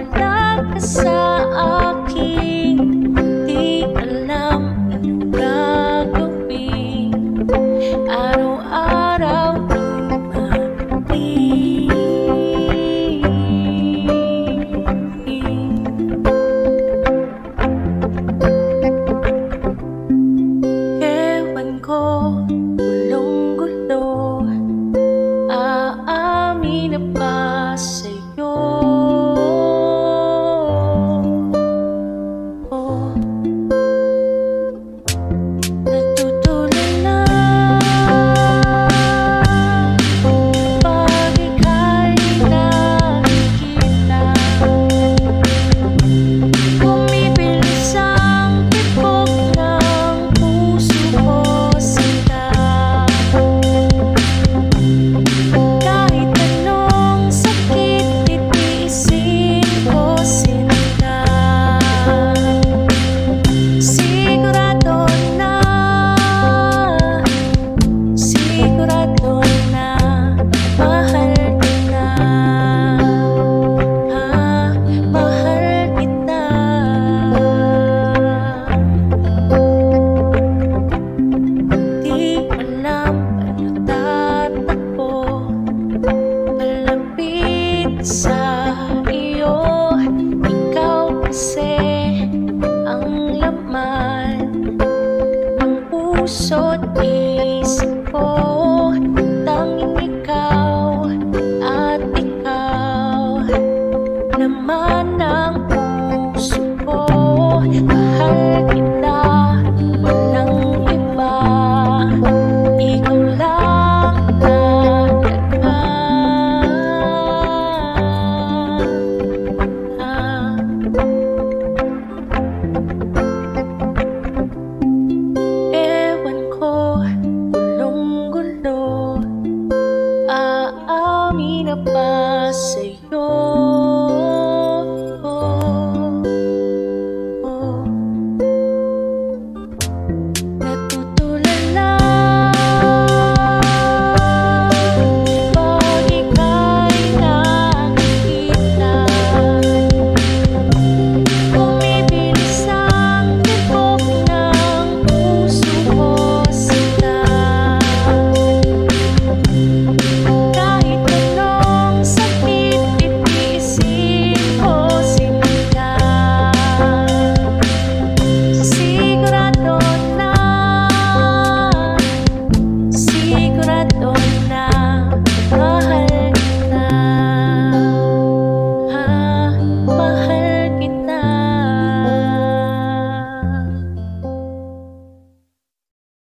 wala ka sa akin, di alam anong gagawin. Araw-araw dumating. Ewan ko, gulong-gulo, aamin na ba sa'yo? Natutunan na pag ika'y nakikita. Bumibilis ang tibok ng puso ko sinta. Kahit anong sakit, titiisin ko sinta. Sigurado na mahal kita. Mahal kita. Di alam paano tatakbo, malapit sa iyo. Ikaw kasi ang laman ng puso't isip ko. Tanging ikaw at ikaw naman ang